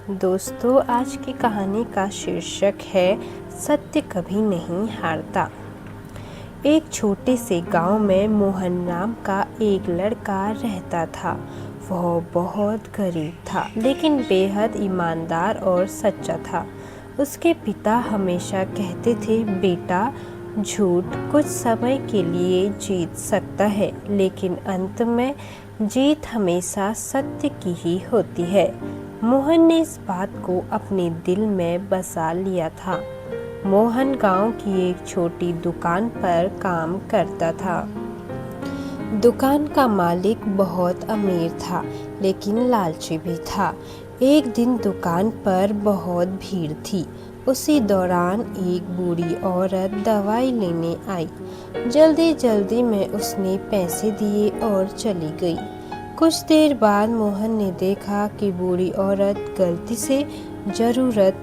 दोस्तों, आज की कहानी का शीर्षक है सत्य कभी नहीं हारता। एक छोटे से गांव में मोहन नाम का एक लड़का रहता था। वह बहुत गरीब था, लेकिन बेहद ईमानदार और सच्चा था। उसके पिता हमेशा कहते थे, बेटा, झूठ कुछ समय के लिए जीत सकता है, लेकिन अंत में जीत हमेशा सत्य की ही होती है। मोहन ने इस बात को अपने दिल में बसा लिया था। मोहन गांव की एक छोटी दुकान पर काम करता था। दुकान का मालिक बहुत अमीर था, लेकिन लालची भी था। एक दिन दुकान पर बहुत भीड़ थी। उसी दौरान एक बूढ़ी औरत दवाई लेने आई। जल्दी जल्दी में उसने पैसे दिए और चली गई। कुछ देर बाद मोहन ने देखा कि बूढ़ी औरत गलती से जरूरत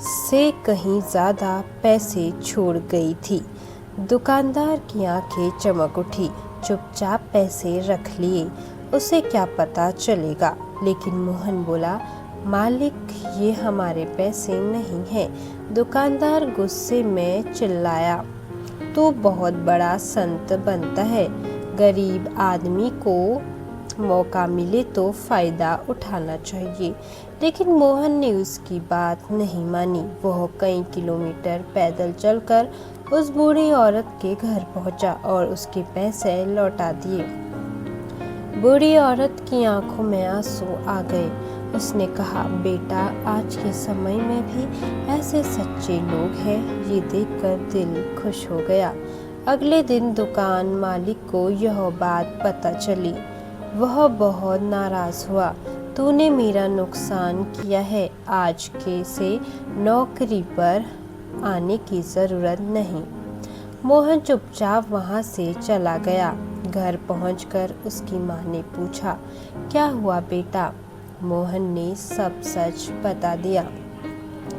से कहीं ज़्यादा पैसे छोड़ गई थी। दुकानदार की आंखें चमक उठी। चुपचाप पैसे रख लिए, उसे क्या पता चलेगा। लेकिन मोहन बोला, मालिक, ये हमारे पैसे नहीं हैं। दुकानदार गुस्से में चिल्लाया, तू बहुत बड़ा संत बनता है। गरीब आदमी को मौका मिले तो फायदा उठाना चाहिए। लेकिन मोहन ने उसकी बात नहीं मानी। वह कई किलोमीटर पैदल चलकर उस बूढ़ी औरत के घर पहुंचा और उसके पैसे लौटा दिए। बूढ़ी औरत की आंखों में आंसू आ गए। उसने कहा, बेटा, आज के समय में भी ऐसे सच्चे लोग हैं। ये देखकर दिल खुश हो गया। अगले दिन दुकान मालिक को यह बात पता चली। वह बहुत नाराज हुआ। तूने मेरा नुकसान किया है। आज के से नौकरी पर आने की ज़रूरत नहीं। मोहन चुपचाप वहाँ से चला गया। घर पहुंचकर उसकी माँ ने पूछा, क्या हुआ बेटा? मोहन ने सब सच बता दिया।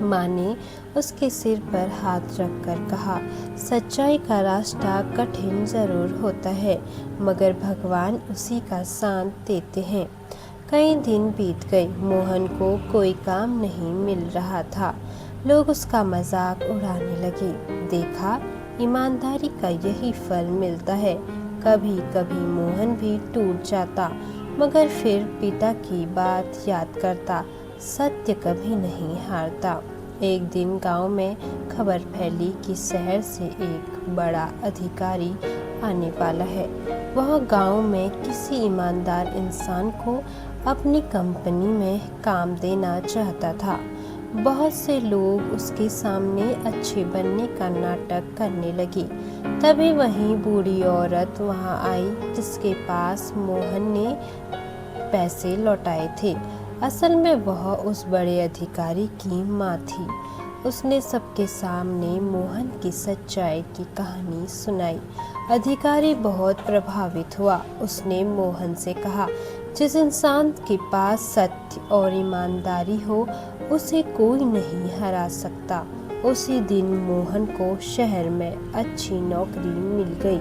माँ ने उसके सिर पर हाथ रखकर कहा, सच्चाई का रास्ता कठिन जरूर होता है, मगर भगवान उसी का साथ देते हैं। कई दिन बीत गए। मोहन को कोई काम नहीं मिल रहा था। लोग उसका मजाक उड़ाने लगे। देखा, ईमानदारी का यही फल मिलता है। कभी कभी मोहन भी टूट जाता, मगर फिर पिता की बात याद करता, सत्य कभी नहीं हारता। एक दिन गांव में खबर फैली कि शहर से एक बड़ा अधिकारी आने वाला है। वह गांव में किसी ईमानदार इंसान को अपनी कंपनी में काम देना चाहता था। बहुत से लोग उसके सामने अच्छे बनने का नाटक करने लगे। तभी वहीं बूढ़ी औरत वहां आई, जिसके पास मोहन ने पैसे लौटाए थे। असल में वह उस बड़े अधिकारी की माँ थी। उसने सबके सामने मोहन की सच्चाई की कहानी सुनाई। अधिकारी बहुत प्रभावित हुआ। उसने मोहन से कहा, जिस इंसान के पास सत्य और ईमानदारी हो, उसे कोई नहीं हरा सकता। उसी दिन मोहन को शहर में अच्छी नौकरी मिल गई।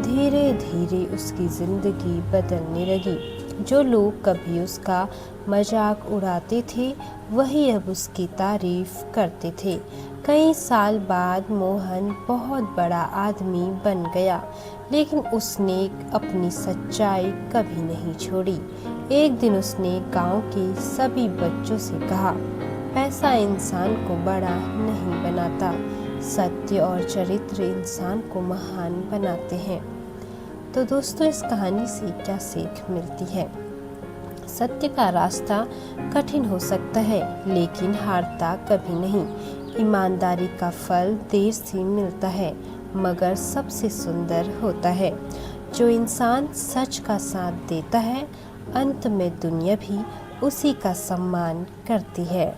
धीरे धीरे उसकी जिंदगी बदलने लगी। जो लोग कभी उसका मजाक उड़ाते थे, वही अब उसकी तारीफ करते थे। कई साल बाद मोहन बहुत बड़ा आदमी बन गया, लेकिन उसने अपनी सच्चाई कभी नहीं छोड़ी। एक दिन उसने गांव के सभी बच्चों से कहा, पैसा इंसान को बड़ा नहीं बनाता, सत्य और चरित्र इंसान को महान बनाते हैं। तो दोस्तों, इस कहानी से क्या सीख मिलती है? सत्य का रास्ता कठिन हो सकता है, लेकिन हारता कभी नहीं। ईमानदारी का फल देर से मिलता है, मगर सबसे सुंदर होता है। जो इंसान सच का साथ देता है, अंत में दुनिया भी उसी का सम्मान करती है।